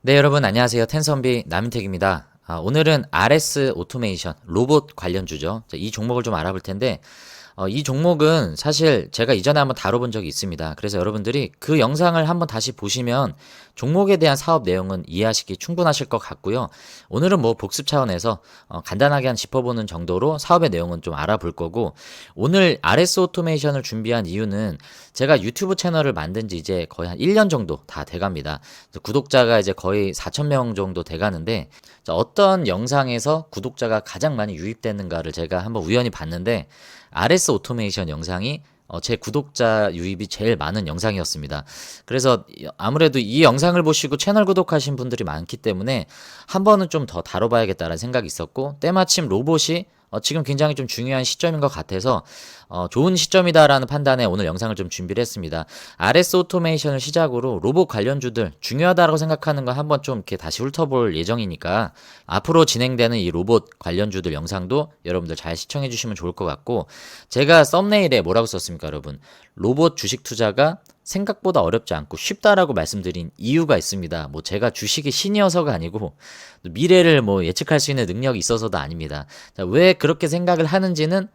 네, 여러분 안녕하세요. 텐선비 남인택입니다. 오늘은 RS 오토메이션 로봇 관련주죠. 이 종목을 좀 알아볼 텐데 이 종목은 사실 제가 이전에 한번 다뤄본 적이 있습니다. 그래서 여러분들이 그 영상을 한번 다시 보시면 종목에 대한 사업 내용은 이해하시기 충분하실 것 같고요. 오늘은 뭐 복습 차원에서 간단하게 한 짚어보는 정도로 사업의 내용은 좀 알아볼 거고, 오늘 RS 오토메이션을 준비한 이유는 제가 유튜브 채널을 만든 지 이제 거의 한 1년 정도 다 돼갑니다. 구독자가 이제 거의 4,000명 정도 돼가는데, 어떤 영상에서 구독자가 가장 많이 유입되는가를 제가 한번 우연히 봤는데 RS 오토메이션 영상이 제 구독자 유입이 제일 많은 영상이었습니다. 그래서 아무래도 이 영상을 보시고 채널 구독하신 분들이 많기 때문에 한 번은 좀 더 다뤄봐야겠다라는 생각이 있었고, 때마침 로봇이 지금 굉장히 좀 중요한 시점인 것 같아서 좋은 시점이다라는 판단에 오늘 영상을 좀 준비를 했습니다. RS 오토메이션을 시작으로 로봇 관련주들 중요하다고 생각하는 거 한번 좀 이렇게 다시 훑어볼 예정이니까 앞으로 진행되는 이 로봇 관련주들 영상도 여러분들 잘 시청해 주시면 좋을 것 같고, 제가 썸네일에 뭐라고 썼습니까, 여러분? 로봇 주식 투자가 생각보다 어렵지 않고 쉽다라고 말씀드린 이유가 있습니다. 뭐 제가 주식이 신이어서가 아니고 미래를 뭐 예측할 수 있는 능력이 있어서도 아닙니다. 자, 왜 그렇게 생각을 하는지는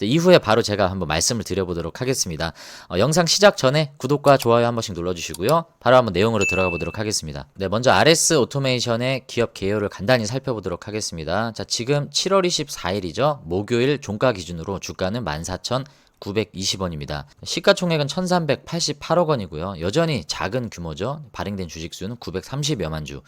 이후에 바로 제가 한번 말씀을 드려보도록 하겠습니다. 영상 시작 전에 구독과 좋아요 한 번씩 눌러주시고요. 바로 한번 내용으로 들어가 보도록 하겠습니다. 네, 먼저 RS 오토메이션의 기업 개요를 간단히 살펴보도록 하겠습니다. 자, 지금 7월 24일이죠. 목요일 종가 기준으로 주가는 14,920원입니다. 시가총액은 1,388억 원이고요. 여전히 작은 규모죠. 발행된 주식수는 930여만 주.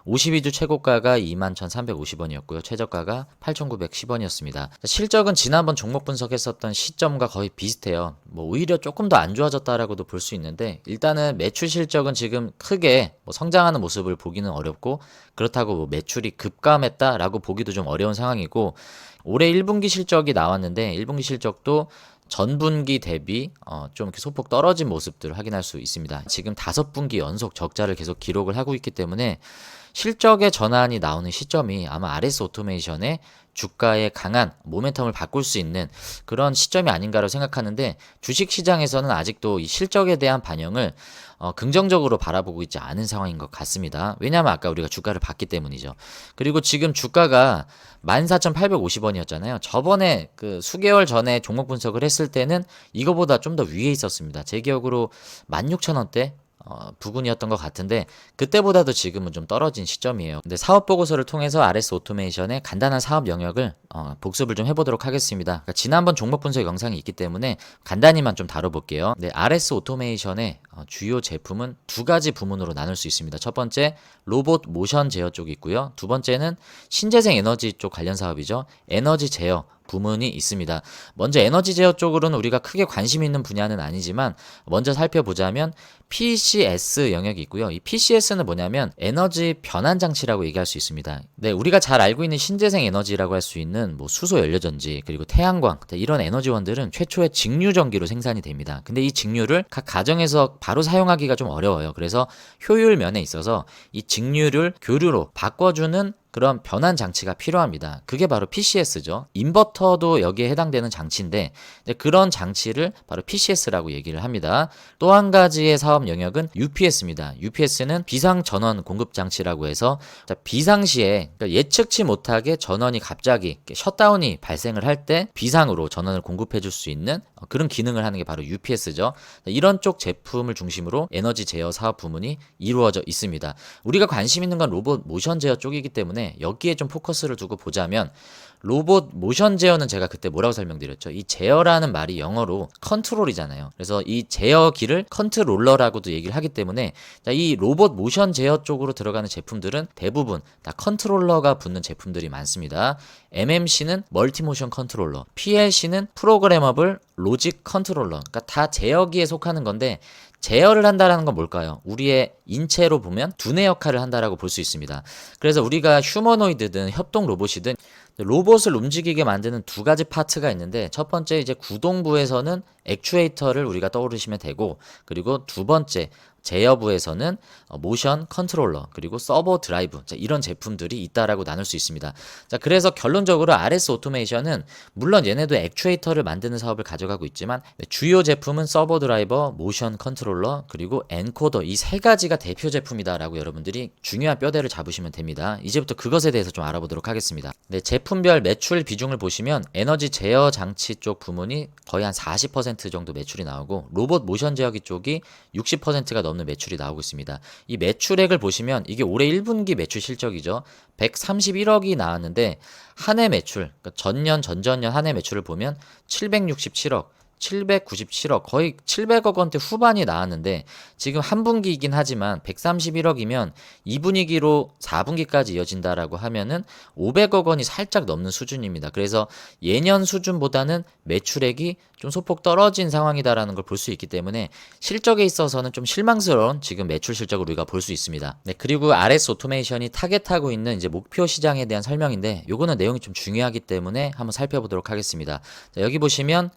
52주 최고가가 21,350원이었고요. 최저가가 8,910원이었습니다. 실적은 지난번 종목 분석했었던 시점과 거의 비슷해요. 뭐 오히려 조금 더 안 좋아졌다라고도 볼 수 있는데, 일단은 매출 실적은 지금 크게 뭐 성장하는 모습을 보기는 어렵고, 그렇다고 뭐 매출이 급감했다라고 보기도 좀 어려운 상황이고, 올해 1분기 실적이 나왔는데 1분기 실적도 전분기 대비 좀 이렇게 소폭 떨어진 모습들을 확인할 수 있습니다. 지금 5분기 연속 적자를 계속 기록을 하고 있기 때문에 실적의 전환이 나오는 시점이 아마 RS 오토메이션의 주가의 강한 모멘텀을 바꿀 수 있는 그런 시점이 아닌가로 생각하는데, 주식시장에서는 아직도 이 실적에 대한 반영을 긍정적으로 바라보고 있지 않은 상황인 것 같습니다. 왜냐하면 아까 우리가 주가를 봤기 때문이죠. 그리고 지금 주가가 14,850원이었잖아요. 저번에 그 수개월 전에 종목 분석을 했을 때는 이거보다 좀 더 위에 있었습니다. 제 기억으로 16,000원대 부근이었던 것 같은데, 그때보다도 지금은 좀 떨어진 시점이에요. 근데 사업 보고서를 통해서 RS 오토메이션의 간단한 사업 영역을 복습을 좀 해보도록 하겠습니다. 그러니까 지난번 종목 분석 영상이 있기 때문에 간단히만 좀 다뤄볼게요. 네, RS 오토메이션의 주요 제품은 두 가지 부문으로 나눌 수 있습니다. 첫 번째, 로봇 모션 제어 쪽이 있고요. 두 번째는 신재생 에너지 쪽 관련 사업이죠. 에너지 제어 부문이 있습니다. 먼저 에너지 제어 쪽으로는 우리가 크게 관심 있는 분야는 아니지만, 먼저 살펴보자면 PCS 영역이 있고요. 이 PCS는 뭐냐면 에너지 변환 장치라고 얘기할 수 있습니다. 네, 우리가 잘 알고 있는 신재생 에너지라고 할 수 있는 뭐 수소 연료전지, 그리고 태양광, 이런 에너지원들은 최초의 직류 전기로 생산이 됩니다. 근데 이 직류를 각 가정에서 바로 사용하기가 좀 어려워요. 그래서 효율 면에 있어서 이 직류를 교류로 바꿔주는 그런 변환 장치가 필요합니다. 그게 바로 PCS죠. 인버터도 여기에 해당되는 장치인데, 그런 장치를 바로 PCS라고 얘기를 합니다. 또 한 가지의 사업 영역은 UPS입니다. UPS는 비상 전원 공급 장치라고 해서 비상시에, 그러니까 예측치 못하게 전원이 갑자기 셧다운이 발생을 할 때 비상으로 전원을 공급해 줄 수 있는 그런 기능을 하는 게 바로 UPS죠. 이런 쪽 제품을 중심으로 에너지 제어 사업 부문이 이루어져 있습니다. 우리가 관심 있는 건 로봇 모션 제어 쪽이기 때문에 여기에 좀 포커스를 두고 보자면, 로봇 모션 제어는 제가 그때 뭐라고 설명드렸죠? 이 제어라는 말이 영어로 컨트롤이잖아요. 그래서 이 제어기를 컨트롤러라고도 얘기를 하기 때문에, 이 로봇 모션 제어 쪽으로 들어가는 제품들은 대부분 다 컨트롤러가 붙는 제품들이 많습니다. MMC는 멀티 모션 컨트롤러, PLC는 프로그래머블 로직 컨트롤러, 그러니까 다 제어기에 속하는 건데, 제어를 한다라는 건 뭘까요? 우리의 인체로 보면 두뇌 역할을 한다라고 볼 수 있습니다. 그래서 우리가 휴머노이드든 협동 로봇이든 로봇을 움직이게 만드는 두 가지 파트가 있는데, 첫 번째 이제 구동부에서는 액추에이터를 우리가 떠오르시면 되고, 그리고 두 번째 제어부에서는 모션 컨트롤러 그리고 서버 드라이브, 자, 이런 제품들이 있다라고 나눌 수 있습니다. 자, 그래서 결론적으로 RS 오토메이션은 물론 얘네도 액추에이터를 만드는 사업을 가져가고 있지만 주요 제품은 서버 드라이버, 모션 컨트롤러 그리고 엔코더, 이 세 가지가 대표 제품이다라고 여러분들이 중요한 뼈대를 잡으시면 됩니다. 이제부터 그것에 대해서 좀 알아보도록 하겠습니다. 네, 제품별 매출 비중을 보시면 에너지 제어 장치 쪽 부문이 거의 한 40% 정도 매출이 나오고 로봇 모션 제어기 쪽이 60%가 넘는 매출이 나오고 있습니다. 이 매출액을 보시면 이게 올해 1분기 매출 실적이죠. 131억이 나왔는데 한 해 매출, 그러니까 전년, 전전년 한 해 매출을 보면 767억, 797억, 거의 700억 원대 후반이 나왔는데 지금 한 분기이긴 하지만 131억이면 2분기로 4분기까지 이어진다라고 하면은 500억 원이 살짝 넘는 수준입니다. 그래서 예년 수준보다는 매출액이 좀 소폭 떨어진 상황이다라는 걸 볼 수 있기 때문에 실적에 있어서는 좀 실망스러운 지금 매출 실적을 우리가 볼 수 있습니다. 네, 그리고 RS 오토메이션이 타겟하고 있는 이제 목표 시장에 대한 설명인데 요거는 내용이 좀 중요하기 때문에 한번 살펴보도록 하겠습니다. 자, 여기 보시면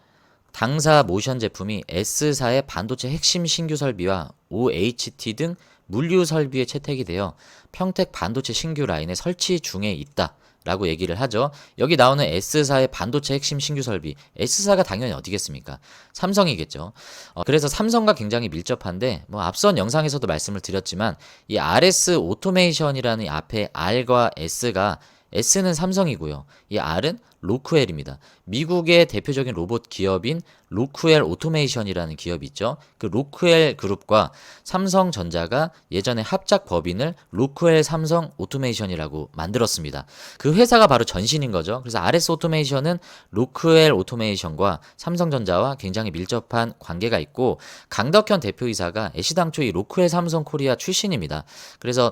당사 모션 제품이 S사의 반도체 핵심 신규 설비와 OHT 등 물류 설비에 채택이 되어 평택 반도체 신규 라인에 설치 중에 있다 라고 얘기를 하죠. 여기 나오는 S사의 반도체 핵심 신규 설비, S사가 당연히 어디겠습니까? 삼성이겠죠. 그래서 삼성과 굉장히 밀접한데 뭐 앞선 영상에서도 말씀을 드렸지만 이 RS 오토메이션이라는 이 앞에 R과 S가, S는 삼성이고요. 이 R은 로크웰입니다. 미국의 대표적인 로봇 기업인 로크웰 오토메이션이라는 기업이 있죠. 그 로크웰 그룹과 삼성전자가 예전에 합작 법인을 로크웰 삼성 오토메이션이라고 만들었습니다. 그 회사가 바로 전신인 거죠. 그래서 RS 오토메이션은 로크웰 오토메이션과 삼성전자와 굉장히 밀접한 관계가 있고 강덕현 대표이사가 애시당초 이 로크웰 삼성 코리아 출신입니다. 그래서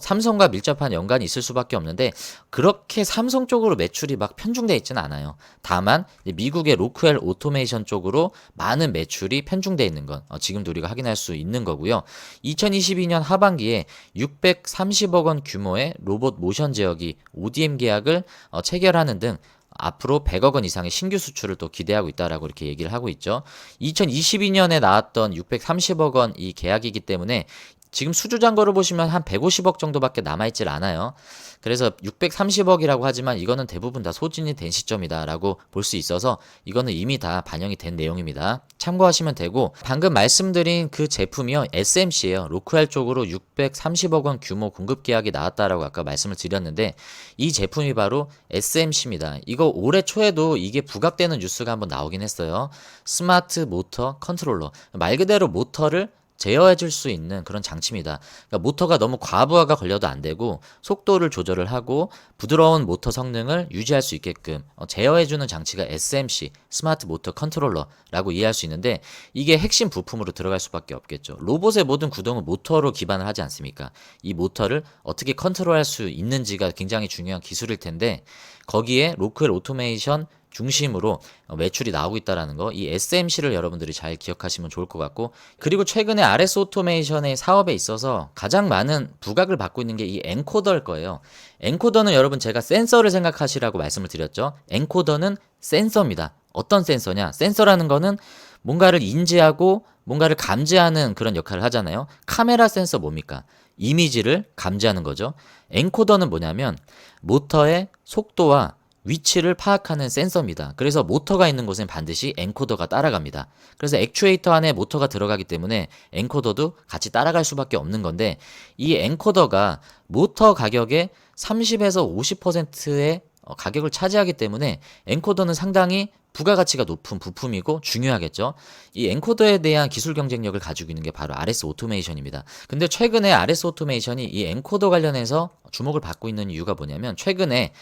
삼성과 밀접한 연관이 있을 수밖에 없는데 그렇게 삼성 쪽으로 매출이 막 편중돼 있지는 않아요. 다만 미국의 로크웰 오토메이션 쪽으로 많은 매출이 편중돼 있는 건 지금도 우리가 확인할 수 있는 거고요. 2022년 하반기에 630억 원 규모의 로봇 모션 제어기 ODM 계약을 체결하는 등 앞으로 100억 원 이상의 신규 수출을 또 기대하고 있다라고 이렇게 얘기를 하고 있죠. 2022년에 나왔던 630억 원 이 계약이기 때문에 지금 수주잔고를 보시면 한 150억 정도밖에 남아있질 않아요. 그래서 630억이라고 하지만 이거는 대부분 다 소진이 된 시점이다라고 볼 수 있어서 이거는 이미 다 반영이 된 내용입니다. 참고하시면 되고 방금 말씀드린 그 제품이요 SMC예요. 로크웰 쪽으로 630억 원 규모 공급 계약이 나왔다라고 아까 말씀을 드렸는데 이 제품이 바로 SMC입니다. 이거 올해 초에도 이게 부각되는 뉴스가 한번 나오긴 했어요. 스마트 모터 컨트롤러, 말 그대로 모터를 제어해줄 수 있는 그런 장치입니다. 그러니까 모터가 너무 과부하가 걸려도 안 되고 속도를 조절을 하고 부드러운 모터 성능을 유지할 수 있게끔 제어해주는 장치가 SMC, 스마트 모터 컨트롤러라고 이해할 수 있는데 이게 핵심 부품으로 들어갈 수밖에 없겠죠. 로봇의 모든 구동은 모터로 기반을 하지 않습니까? 이 모터를 어떻게 컨트롤할 수 있는지가 굉장히 중요한 기술일 텐데 거기에 로크웰 오토메이션 중심으로 매출이 나오고 있다는 거, 이 SMC를 여러분들이 잘 기억하시면 좋을 것 같고, 그리고 최근에 RS 오토메이션의 사업에 있어서 가장 많은 부각을 받고 있는 게 이 엔코더일 거예요. 엔코더는 여러분 제가 센서를 생각하시라고 말씀을 드렸죠. 엔코더는 센서입니다. 어떤 센서냐? 센서라는 거는 뭔가를 인지하고 뭔가를 감지하는 그런 역할을 하잖아요. 카메라 센서 뭡니까? 이미지를 감지하는 거죠. 엔코더는 뭐냐면 모터의 속도와 위치를 파악하는 센서입니다. 그래서 모터가 있는 곳엔 반드시 엔코더가 따라갑니다. 그래서 액추에이터 안에 모터가 들어가기 때문에 엔코더도 같이 따라갈 수밖에 없는 건데 이 엔코더가 모터 가격의 30에서 50%의 가격을 차지하기 때문에 엔코더는 상당히 부가가치가 높은 부품이고 중요하겠죠. 이 엔코더에 대한 기술 경쟁력을 가지고 있는 게 바로 RS 오토메이션입니다. 근데 최근에 RS 오토메이션이 이 엔코더 관련해서 주목을 받고 있는 이유가 뭐냐면 최근에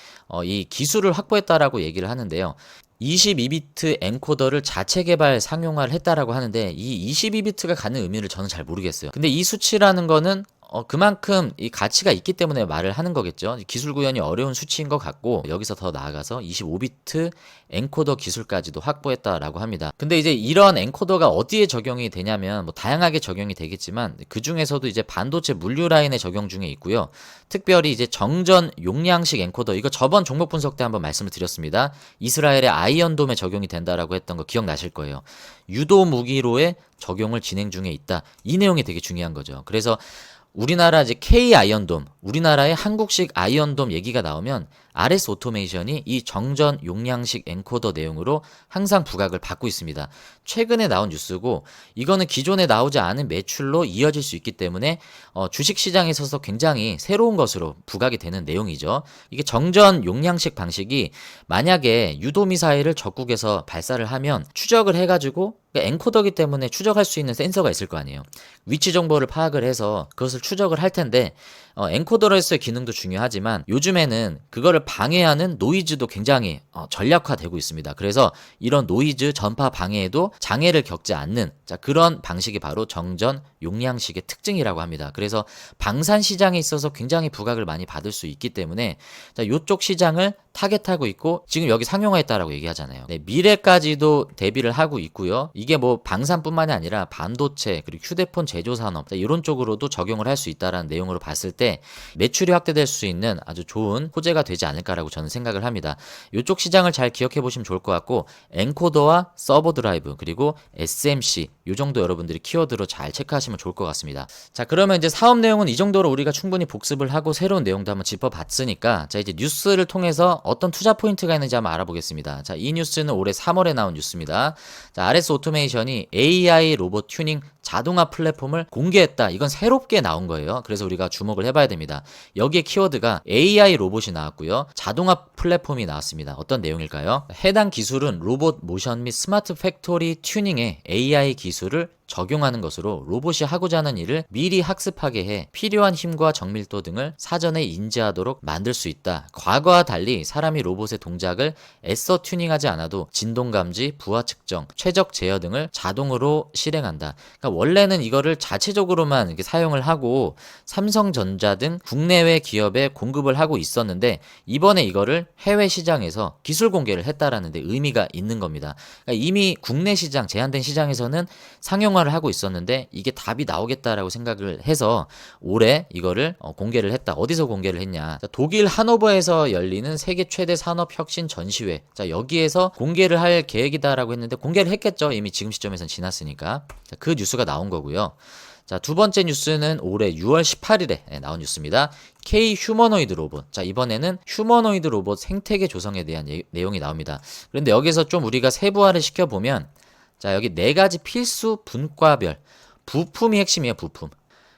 이 기술을 확보했다라고 얘기를 하는데요. 22비트 엔코더를 자체 개발 상용화를 했다라고 하는데 이 22비트가 갖는 의미를 저는 잘 모르겠어요. 근데 이 수치라는 거는 그만큼 이 가치가 있기 때문에 말을 하는 거겠죠. 기술 구현이 어려운 수치인 것 같고 여기서 더 나아가서 25비트 엔코더 기술까지도 확보했다라고 합니다. 근데 이제 이런 엔코더가 어디에 적용이 되냐면 뭐 다양하게 적용이 되겠지만 그 중에서도 이제 반도체 물류 라인에 적용 중에 있고요. 특별히 이제 정전 용량식 엔코더, 이거 저번 종목 분석 때 한번 말씀을 드렸습니다. 이스라엘의 아이언돔에 적용이 된다라고 했던 거 기억나실 거예요. 유도 무기로의 적용을 진행 중에 있다. 이 내용이 되게 중요한 거죠. 그래서 우리나라 이제 K 아이언돔, 우리나라의 한국식 아이언돔 얘기가 나오면 RS 오토메이션이 이 정전 용량식 엔코더 내용으로 항상 부각을 받고 있습니다. 최근에 나온 뉴스고 이거는 기존에 나오지 않은 매출로 이어질 수 있기 때문에 주식시장에 있어서 굉장히 새로운 것으로 부각이 되는 내용이죠. 이게 정전 용량식 방식이 만약에 유도미사일을 적국에서 발사를 하면 추적을 해가지고 엔코더기 때문에 추적할 수 있는 센서가 있을 거 아니에요. 위치 정보를 파악을 해서 그것을 추적을 할 텐데 엔코더로서의 기능도 중요하지만 요즘에는 그거를 방해하는 노이즈도 굉장히 전략화되고 있습니다. 그래서 이런 노이즈 전파 방해에도 장애를 겪지 않는 그런 방식이 바로 정전 용량식의 특징이라고 합니다. 그래서 방산 시장에 있어서 굉장히 부각을 많이 받을 수 있기 때문에 이쪽 시장을 타겟하고 있고 지금 여기 상용화했다라고 얘기하잖아요. 네, 미래까지도 대비를 하고 있고요. 이게 뭐 방산뿐만이 아니라 반도체 그리고 휴대폰 제조 산업 이런 쪽으로도 적용을 할 수 있다라는 내용으로 봤을 때 매출이 확대될 수 있는 아주 좋은 호재가 되지 않을까라고 저는 생각을 합니다. 이쪽 시장을 잘 기억해 보시면 좋을 것 같고 엔코더와 서버 드라이브 그리고 SMC 이 정도 여러분들이 키워드로 잘 체크하시면 좋을 것 같습니다. 자, 그러면 이제 사업 내용은 이 정도로 우리가 충분히 복습을 하고 새로운 내용도 한번 짚어봤으니까 자, 이제 뉴스를 통해서 어떤 투자 포인트가 있는지 한번 알아보겠습니다. 자, 이 뉴스는 올해 3월에 나온 뉴스입니다. 자, RS 오토메이션이 AI 로봇 튜닝 자동화 플랫폼을 공개했다. 이건 새롭게 나온 거예요. 그래서 우리가 주목을 해봐야 됩니다. 여기에 키워드가 AI 로봇이 나왔고요. 자동화 플랫폼이 나왔습니다. 어떤 내용일까요? 해당 기술은 로봇 모션 및 스마트 팩토리 튜닝에 AI 기술을 적용하는 것으로 로봇이 하고자 하는 일을 미리 학습하게 해 필요한 힘과 정밀도 등을 사전에 인지하도록 만들 수 있다. 과거와 달리 사람이 로봇의 동작을 애써 튜닝하지 않아도 진동 감지, 부하 측정, 최적 제어 등을 자동으로 실행한다. 그러니까 원래는 이거를 자체적으로만 이렇게 사용을 하고 삼성전자 등 국내외 기업에 공급을 하고 있었는데 이번에 이거를 해외 시장에서 기술 공개를 했다라는 데 의미가 있는 겁니다. 그러니까 이미 국내 시장, 제한된 시장에서는 상용화를 하고 있었는데 이게 답이 나오겠다라고 생각을 해서 올해 이거를 공개를 했다. 어디서 공개를 했냐? 자, 독일 하노버에서 열리는 세계 최대 산업혁신 전시회. 자, 여기에서 공개를 할 계획이다라고 했는데 공개를 했겠죠. 이미 지금 시점에서는 지났으니까. 자, 그 뉴스가 나온 거고요. 자, 두 번째 뉴스는 올해 6월 18일에 나온 뉴스입니다. K 휴머노이드 로봇. 자, 이번에는 휴머노이드 로봇 생태계 조성에 대한 내용이 나옵니다. 그런데 여기서 좀 우리가 세부화를 시켜보면 자, 여기 네 가지 필수 분과별 부품이 핵심이에요. 부품.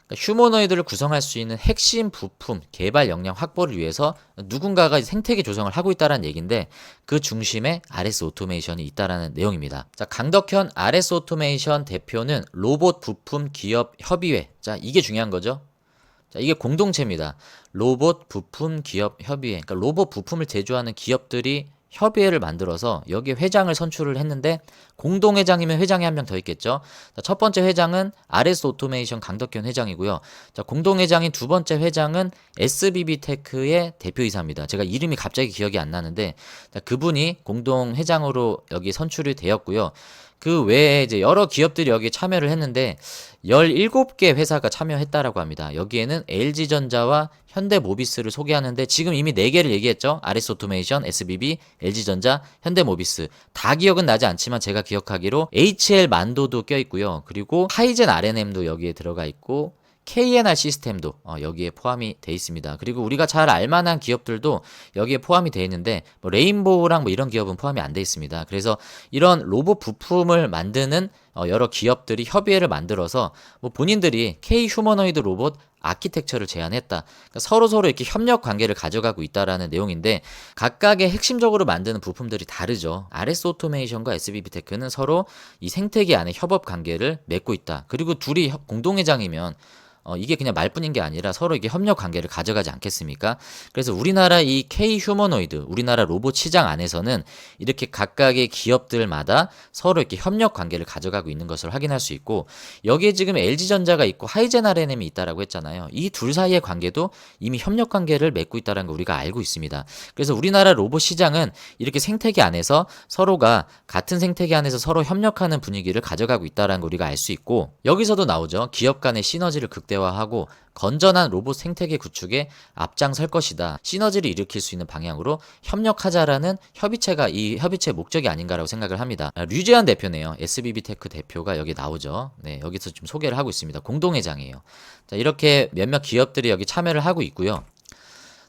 그러니까 휴머노이드를 구성할 수 있는 핵심 부품 개발 역량 확보를 위해서 누군가가 생태계 조성을 하고 있다는 얘기인데 그 중심에 RS 오토메이션이 있다라는 내용입니다. 자, 강덕현 RS 오토메이션 대표는 로봇 부품 기업 협의회. 자, 이게 중요한 거죠. 자, 이게 공동체입니다. 로봇 부품 기업 협의회. 그러니까 로봇 부품을 제조하는 기업들이 협의회를 만들어서 여기에 회장을 선출을 했는데 공동회장이면 회장이 한 명 더 있겠죠. 자, 첫 번째 회장은 RS 오토메이션 강덕현 회장이고요. 자, 공동회장인 두 번째 회장은 SBB테크의 대표이사입니다. 제가 이름이 갑자기 기억이 안 나는데 자, 그분이 공동회장으로 여기 선출이 되었고요. 그 외에 이제 여러 기업들이 여기에 참여를 했는데 17개 회사가 참여했다라고 합니다. 여기에는 LG전자와 현대모비스를 소개하는데 지금 이미 4개를 얘기했죠. RS 오토메이션, SBB, LG전자, 현대모비스. 다 기억은 나지 않지만 제가 기억하기로 HL만도도 껴있고요. 그리고 하이젠 R&M도 여기에 들어가 있고 KNR 시스템도 여기에 포함이 돼 있습니다. 그리고 우리가 잘 알만한 기업들도 여기에 포함이 돼 있는데 뭐 레인보우랑 뭐 이런 기업은 포함이 안 돼 있습니다. 그래서 이런 로봇 부품을 만드는 여러 기업들이 협의회를 만들어서 뭐 본인들이 K 휴머노이드 로봇 아키텍처를 제안했다. 그러니까 서로 이렇게 협력 관계를 가져가고 있다라는 내용인데 각각의 핵심적으로 만드는 부품들이 다르죠. RS 오토메이션과 SBB테크는 서로 이 생태계 안에 협업 관계를 맺고 있다. 그리고 둘이 공동회장이면 이게 그냥 말뿐인 게 아니라 서로 이게 협력 관계를 가져가지 않겠습니까? 그래서 우리나라 이 K 휴머노이드, 우리나라 로봇 시장 안에서는 이렇게 각각의 기업들마다 서로 이렇게 협력 관계를 가져가고 있는 것을 확인할 수 있고, 여기에 지금 LG전자가 있고 하이젠 RNM이 있다라고 했잖아요. 이 둘 사이의 관계도 이미 협력 관계를 맺고 있다는 걸 우리가 알고 있습니다. 그래서 우리나라 로봇 시장은 이렇게 생태계 안에서 서로가 같은 생태계 안에서 서로 협력하는 분위기를 가져가고 있다는 걸 우리가 알 수 있고, 여기서도 나오죠. 기업 간의 시너지를 극대화하고 건전한 로봇 생태계 구축에 앞장설 것이다. 시너지를 일으킬 수 있는 방향으로 협력하자라는 협의체가 이 협의체의 목적이 아닌가라고 생각을 합니다. 류재환 대표네요. SBB테크 대표가 여기 나오죠. 네, 여기서 좀 소개를 하고 있습니다. 공동회장이에요. 자, 이렇게 몇몇 기업들이 여기 참여를 하고 있고요.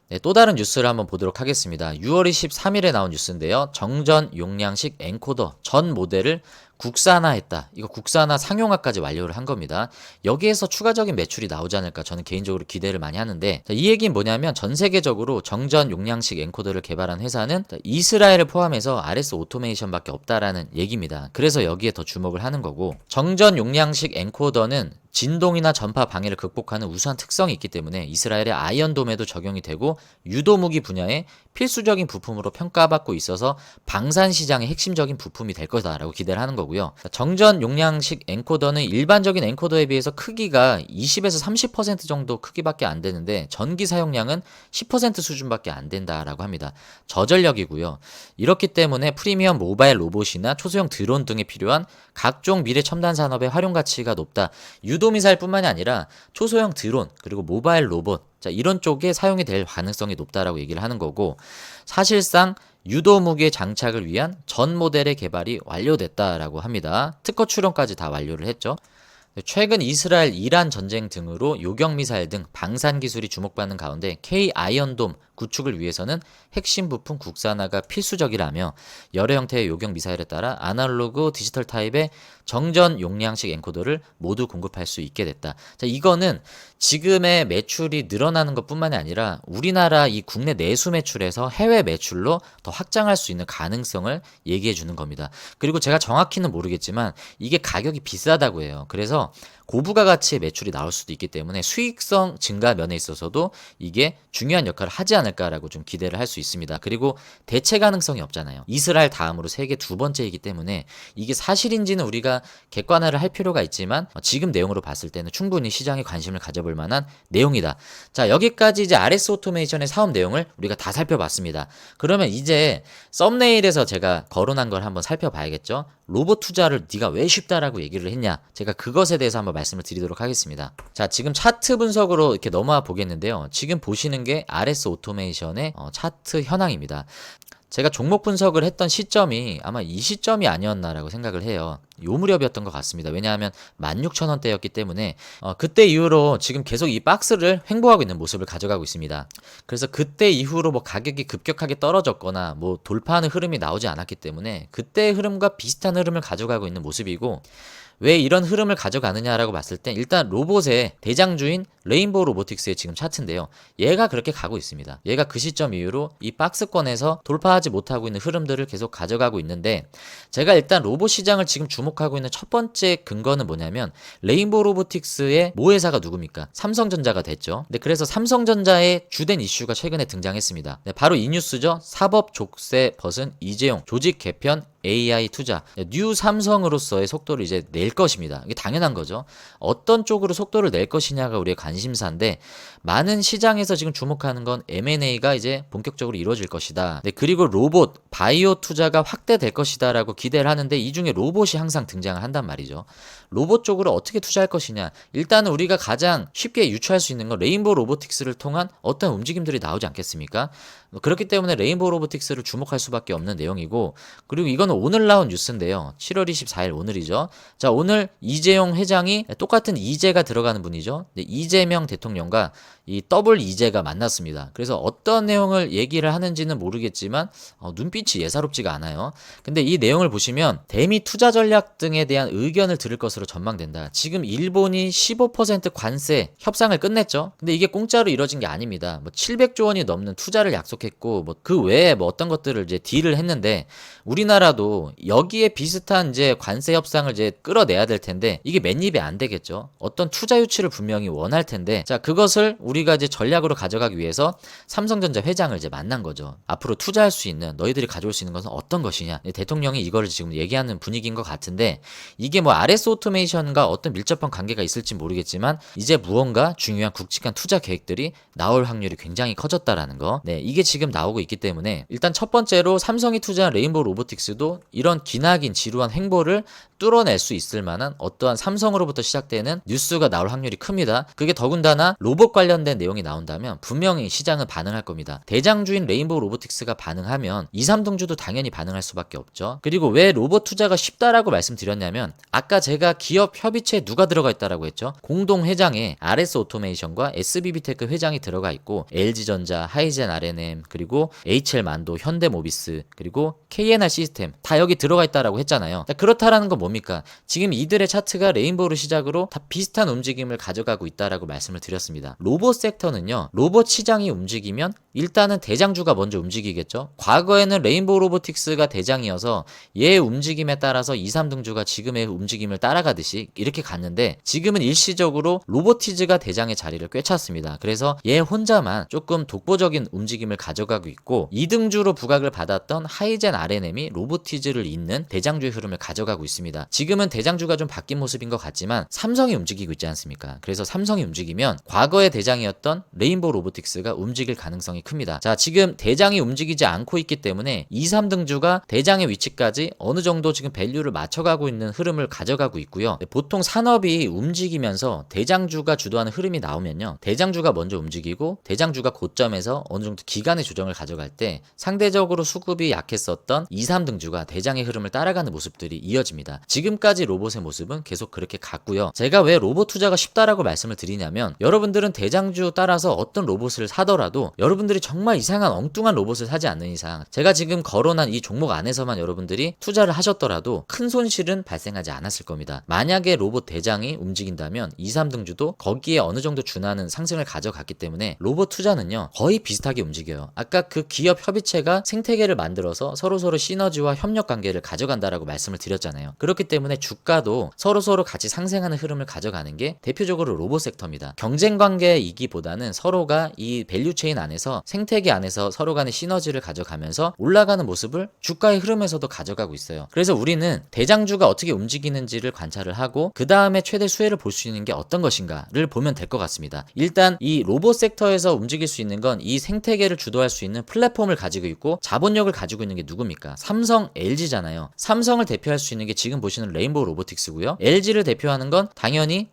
네, 또 다른 뉴스를 한번 보도록 하겠습니다. 6월 23일에 나온 뉴스인데요. 정전 용량식 엔코더 전 모델을 국산화했다. 이거 국산화 상용화까지 완료를 한 겁니다. 여기에서 추가적인 매출이 나오지 않을까 저는 개인적으로 기대를 많이 하는데, 이 얘기는 뭐냐면 전 세계적으로 정전 용량식 엔코더를 개발한 회사는 이스라엘을 포함해서 RS 오토메이션밖에 없다라는 얘기입니다. 그래서 여기에 더 주목을 하는 거고, 정전 용량식 엔코더는 진동이나 전파 방해를 극복하는 우수한 특성이 있기 때문에 이스라엘의 아이언돔에도 적용이 되고 유도무기 분야의 필수적인 부품으로 평가받고 있어서 방산 시장의 핵심적인 부품이 될 거다라고 기대를 하는 거고요. 정전 용량식 엔코더는 일반적인 엔코더에 비해서 크기가 20에서 30% 정도 크기밖에 안 되는데 전기 사용량은 10% 수준밖에 안 된다라고 합니다. 저전력이고요. 이렇기 때문에 프리미엄 모바일 로봇이나 초소형 드론 등에 필요한 각종 미래 첨단 산업의 활용 가치가 높다. 유도미사일뿐만이 아니라 초소형 드론 그리고 모바일 로봇, 자, 이런 쪽에 사용이 될 가능성이 높다라고 얘기를 하는 거고, 사실상 유도무기의 장착을 위한 전 모델의 개발이 완료됐다라고 합니다. 특허 출원까지 다 완료를 했죠. 최근 이스라엘 이란 전쟁 등으로 요격 미사일 등 방산 기술이 주목받는 가운데 K 아이언돔 구축을 위해서는 핵심 부품 국산화가 필수적이라며 여러 형태의 요격 미사일에 따라 아날로그 디지털 타입의 정전 용량식 엔코더를 모두 공급할 수 있게 됐다. 자, 이거는 지금의 매출이 늘어나는 것뿐만이 아니라 우리나라 이 국내 내수 매출에서 해외 매출로 더 확장할 수 있는 가능성을 얘기해 주는 겁니다. 그리고 제가 정확히는 모르겠지만 이게 가격이 비싸다고 해요. 그래서 고부가 가치의 매출이 나올 수도 있기 때문에 수익성 증가 면에 있어서도 이게 중요한 역할을 하지 않을까라고 좀 기대를 할 수 있습니다. 그리고 대체 가능성이 없잖아요. 이스라엘 다음으로 세계 두 번째이기 때문에 이게 사실인지는 우리가 객관화를 할 필요가 있지만 지금 내용으로 봤을 때는 충분히 시장에 관심을 가져볼 만한 내용이다. 자, 여기까지 이제 RS 오토메이션의 사업 내용을 우리가 다 살펴봤습니다. 그러면 이제 썸네일에서 제가 거론한 걸 한번 살펴봐야겠죠. 로봇 투자를 네가 왜 쉽다라고 얘기를 했냐, 제가 그것에 대해서 한번 말씀을 드리도록 하겠습니다. 자, 지금 차트 분석으로 이렇게 넘어와 보겠는데요. 지금 보시는 게 RS 오토메이션의 차트 현황입니다. 제가 종목 분석을 했던 시점이 아마 이 시점이 아니었나라고 생각을 해요. 요 무렵이었던 것 같습니다. 왜냐하면 16,000원대였기 때문에 그때 이후로 지금 계속 이 박스를 횡보하고 있는 모습을 가져가고 있습니다. 그래서 그때 이후로 뭐 가격이 급격하게 떨어졌거나 뭐 돌파하는 흐름이 나오지 않았기 때문에 그때의 흐름과 비슷한 흐름을 가져가고 있는 모습이고, 왜 이런 흐름을 가져가느냐라고 봤을 때 일단 로봇의 대장주인 레인보우 로보틱스의 지금 차트인데요. 얘가 그렇게 가고 있습니다. 얘가 그 시점 이후로 이 박스권에서 돌파하지 못하고 있는 흐름들을 계속 가져가고 있는데, 제가 일단 로봇 시장을 지금 주목하고 있는 첫 번째 근거는 뭐냐면 레인보우 로보틱스의 모회사가 누굽니까? 삼성전자가 됐죠. 네, 그래서 삼성전자의 주된 이슈가 최근에 등장했습니다. 네, 바로 이 뉴스죠. 사법 족쇄 벗은 이재용 조직 개편 AI 투자, 뉴 삼성으로서의 속도를 이제 낼 것입니다. 이게 당연한 거죠. 어떤 쪽으로 속도를 낼 것이냐가 우리의 관심사인데, 많은 시장에서 지금 주목하는 건 M&A가 이제 본격적으로 이루어질 것이다. 네, 그리고 로봇, 바이오 투자가 확대될 것이다 라고 기대를 하는데, 이 중에 로봇이 항상 등장을 한단 말이죠. 로봇 쪽으로 어떻게 투자할 것이냐, 일단은 우리가 가장 쉽게 유추할 수 있는 건 레인보우 로보틱스를 통한 어떤 움직임들이 나오지 않겠습니까? 그렇기 때문에 레인보우 로보틱스를 주목할 수밖에 없는 내용이고, 그리고 이거는 오늘 나온 뉴스인데요. 7월 24일 오늘이죠. 자, 오늘 이재용 회장이 똑같은 이재가 들어가는 분이죠. 이재명 대통령과 이 더블 이제가 만났습니다. 그래서 어떤 내용을 얘기를 하는지는 모르겠지만 눈빛이 예사롭지가 않아요. 근데 이 내용을 보시면 대미 투자 전략 등에 대한 의견을 들을 것으로 전망된다. 지금 일본이 15% 관세 협상을 끝냈죠. 근데 이게 공짜로 이뤄진 게 아닙니다. 뭐 700조 원이 넘는 투자를 약속했고 뭐 그 외에 뭐 어떤 것들을 이제 딜을 했는데 우리나라도 여기에 비슷한 이제 관세 협상을 이제 끌어내야 될 텐데 이게 맨입에 안 되겠죠. 어떤 투자 유치를 분명히 원할 텐데 자 그것을 우리가 이제 전략으로 가져가기 위해서 삼성전자 회장을 이제 만난 거죠. 앞으로 투자할 수 있는 너희들이 가져올 수 있는 것은 어떤 것이냐. 대통령이 이거를 지금 얘기하는 분위기인 것 같은데 이게 뭐 RS 오토메이션과 어떤 밀접한 관계가 있을지 모르겠지만 이제 무언가 중요한 굵직한 투자 계획들이 나올 확률이 굉장히 커졌다라는 거. 네, 이게 지금 나오고 있기 때문에 일단 첫 번째로 삼성이 투자한 레인보우 로보틱스도 이런 기나긴 지루한 행보를 뚫어낼 수 있을 만한 어떠한 삼성으로부터 시작되는 뉴스가 나올 확률이 큽니다. 그게 더군다나 로봇 관련된 내용이 나온다면 분명히 시장은 반응할 겁니다. 대장주인 레인보우 로보틱스가 반응하면 2, 3등주도 당연히 반응할 수밖에 없죠. 그리고 왜 로봇 투자가 쉽다라고 말씀드렸냐면 아까 제가 기업 협의체에 누가 들어가 있다라고 했죠? 공동 회장에 RS 오토메이션과 SBB테크 회장이 들어가 있고 LG전자, 하이젠 R&M, 그리고 HL만도, 현대모비스, 그리고 KNR 시스템 다 여기 들어가 있다라고 했잖아요. 그렇다라는 건 뭡니까? 지금 이들의 차트가 레인보우를 시작으로 다 비슷한 움직임을 가져가고 있다라고 말씀을 드렸습니다. 로봇 섹터는요. 로봇 시장이 움직이면 일단은 대장주가 먼저 움직이겠죠. 과거에는 레인보우 로보틱스가 대장이어서 얘의 움직임에 따라서 2, 3등주가 지금의 움직임을 따라가듯이 이렇게 갔는데 지금은 일시적으로 로보티즈가 대장의 자리를 꿰찼습니다. 그래서 얘 혼자만 조금 독보적인 움직임을 가져가고 있고 2등주로 부각을 받았던 하이젠 R&M이 로보티즈를 잇는 대장주의 흐름을 가져가고 있습니다. 지금은 대장주가 좀 바뀐 모습인 것 같지만 삼성이 움직이고 있지 않습니까? 그래서 삼성이 움직이면 과거의 대장이었던 레인보우 로보틱스가 움직일 가능성이 큽니다. 자, 지금 대장이 움직이지 않고 있기 때문에 2, 3등주가 대장의 위치까지 어느 정도 지금 밸류를 맞춰가고 있는 흐름을 가져가고 있고요. 보통 산업이 움직이면서 대장주가 주도하는 흐름이 나오면요. 대장주가 먼저 움직이고 대장주가 고점에서 어느 정도 기간의 조정을 가져갈 때 상대적으로 수급이 약했었던 2, 3등주가 대장의 흐름을 따라가는 모습들이 이어집니다. 지금까지 로봇의 모습은 계속 그렇게 갔고요. 제가 왜 로봇 투자가 쉽다라고 말씀을 드리냐면 여러분들은 대장주 따라서 어떤 로봇을 사더라도 여러분들이 정말 이상한 엉뚱한 로봇을 사지 않는 이상 제가 지금 거론한 이 종목 안에서만 여러분들이 투자를 하셨더라도 큰 손실은 발생하지 않았을 겁니다. 만약에 로봇 대장이 움직인다면 2, 3등주도 거기에 어느 정도 준하는 상승을 가져갔기 때문에 로봇 투자는요 거의 비슷하게 움직여요. 아까 그 기업 협의체가 생태계를 만들어서 서로서로 시너지와 협력 관계를 가져간다라고 말씀을 드렸잖아요. 그렇기 때문에 주가도 서로서로 같이 상생하는 흐름을 가져가는 게 대표적으로 로봇 섹터입니다. 경쟁 관계이기보다는 서로가 이 밸류체인 안에서 생태계 안에서 서로 간의 시너지를 가져가면서 올라가는 모습을 주가의 흐름에서도 가져가고 있어요. 그래서 우리는 대장주가 어떻게 움직이는지를 관찰을 하고 그 다음에 최대 수혜를 볼 수 있는 게 어떤 것인가를 보면 될 것 같습니다. 일단 이 로봇 섹터에서 움직일 수 있는 건 이 생태계를 주도할 수 있는 플랫폼을 가지고 있고 자본력을 가지고 있는 게 누굽니까? 삼성, LG잖아요. 삼성을 대표할 수 있는 게 지금 보시는 레인보우 로보틱스고요. LG를 대표하는 건 당연히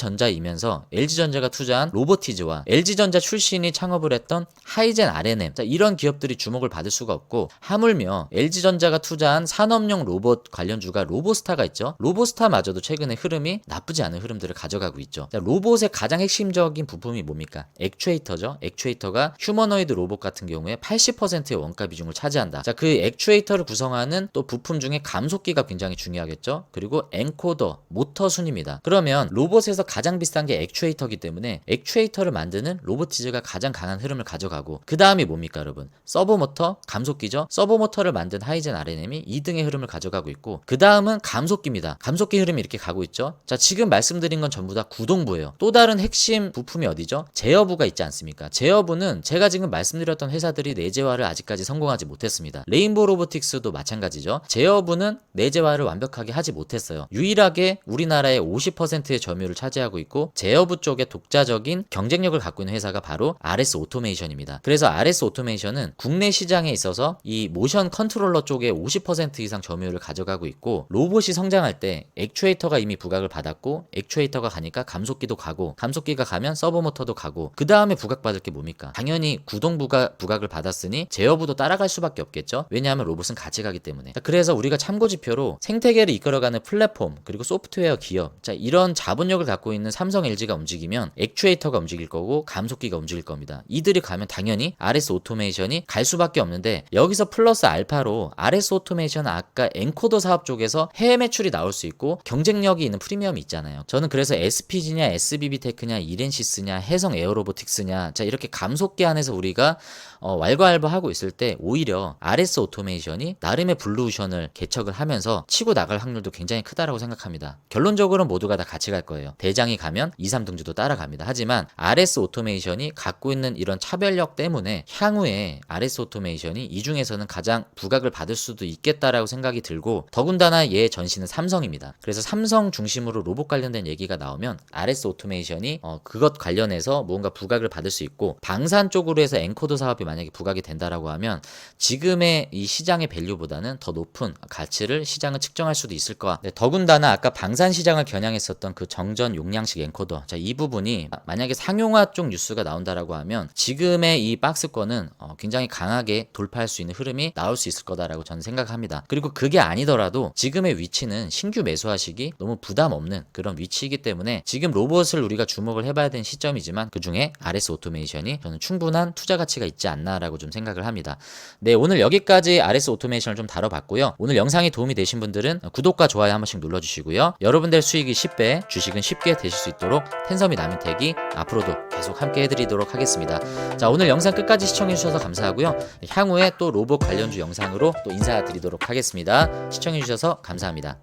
LG전자이면서 LG전자가 투자한 로보티즈와 LG전자 출신이 창업을 했던 하이젠 R&M 이런 기업들이 주목을 받을 수가 없고 하물며 LG전자가 투자한 산업용 로봇 관련주가 로보스타가 있죠. 로보스타마저도 최근에 흐름이 나쁘지 않은 흐름들을 가져가고 있죠. 자, 로봇의 가장 핵심적인 부품이 뭡니까? 액추에이터죠. 액추에이터가 휴머노이드 로봇 같은 경우에 80%의 원가 비중을 차지한다. 자, 그 액추에이터를 구성하는 또 부품 중에 감속기가 굉장히 중요하겠죠. 그리고 엔코더, 모터 순입니다. 그러면 로봇에서 가장 비싼 게 액추에이터이기 때문에 액추에이터를 만드는 로보티즈가 가장 강한 흐름을 가져가고 그 다음이 뭡니까 여러분? 서버모터, 감속기죠. 서버모터를 만든 하이젠 R&M이 2등의 흐름을 가져가고 있고 그 다음은 감속기입니다. 감속기 흐름이 이렇게 가고 있죠. 자, 지금 말씀드린 건 전부 다 구동부예요. 또 다른 핵심 부품이 어디죠? 제어부가 있지 않습니까? 제어부는 제가 지금 말씀드렸던 회사들이 내재화를 아직까지 성공하지 못했습니다. 레인보우 로보틱스도 마찬가지죠. 제어부는 내재화를 완벽하게 하지 못했어요. 유일하게 우리나라의 50%의 점유율을 차지하고 있고 제어부 쪽에 독자적인 경쟁력을 갖고 있는 회사가 바로 RS 오토메이션입니다. 그래서 RS 오토메이션은 국내 시장에 있어서 이 모션 컨트롤러 쪽에 50% 이상 점유율을 가져가고 있고 로봇이 성장할 때 액추에이터가 이미 부각을 받았고 액추에이터가 가니까 감속기도 가고 감속기가 가면 서버모터도 가고 그 다음에 부각받을 게 뭡니까? 당연히 구동부가 부각을 받았으니 제어부도 따라갈 수밖에 없겠죠. 왜냐하면 로봇은 같이 가기 때문에. 그래서 우리가 참고지표로 생태계를 이끌어가는 플랫폼 그리고 소프트웨어 기업 이런 자본력을 갖고 있는 삼성 LG가 움직이면 액추에이터가 움직일 움직일 거고 감속기가 움직일 겁니다. 이들이 가면 당연히 RS 오토메이션이 갈 수밖에 없는데, 여기서 플러스 알파로 RS 오토메이션은 아까 엔코더 사업 쪽에서 해외 매출이 나올 수 있고 경쟁력이 있는 프리미엄이 있잖아요. 저는 그래서 SPG냐 SBB테크냐 이렌시스냐 해성 에어로보틱스냐, 자 이렇게 감속기 안에서 우리가 왈가왈부하고 있을 때 오히려 RS 오토메이션이 나름의 블루오션을 개척을 하면서 치고 나갈 확률도 굉장히 크다라고 생각합니다. 결론적으로는 모두가 다 같이 갈 거예요. 대장이 가면 2, 3등주도 따라갑니다. 하지만 RS 오토메이션이 갖고 있는 이런 차별력 때문에 향후에 RS 오토메이션이 이 중에서는 가장 부각을 받을 수도 있겠다라고 생각이 들고, 더군다나 얘 전신은 삼성입니다. 그래서 삼성 중심으로 로봇 관련된 얘기가 나오면 RS 오토메이션이 그것 관련해서 뭔가 부각을 받을 수 있고, 방산 쪽으로 해서 엔코더 사업이 만약에 부각이 된다라고 하면 지금의 이 시장의 밸류보다는 더 높은 가치를 시장은 측정할 수도 있을 거야. 더군다나 아까 방산 시장을 겨냥했었던 그 정전 용량식 엔코더, 자 이 부분이 만약에 상용화 쪽 뉴스가 나온다라고 하면 지금의 이 박스권은 굉장히 강하게 돌파할 수 있는 흐름이 나올 수 있을 거다라고 저는 생각합니다. 그리고 그게 아니더라도 지금의 위치는 신규 매수하시기 너무 부담 없는 그런 위치이기 때문에 지금 로봇을 우리가 주목을 해봐야 되는 시점이지만, 그 중에 RS 오토메이션이 저는 충분한 투자 가치가 있지 않나라고 좀 생각을 합니다. 네, 오늘 여기까지 RS 오토메이션을 좀 다뤄봤고요. 오늘 영상이 도움이 되신 분들은 구독과 좋아요 한 번씩 눌러주시고요. 여러분들 수익이 10배, 주식은 쉽게 되실 수 있도록 텐섬이 남인텍이 앞으로도 계속 함께 해드리도록 하겠습니다. 자, 오늘 영상 끝까지 시청해주셔서 감사하고요. 향후에 또 로봇 관련주 영상으로 또 인사드리도록 하겠습니다. 시청해주셔서 감사합니다.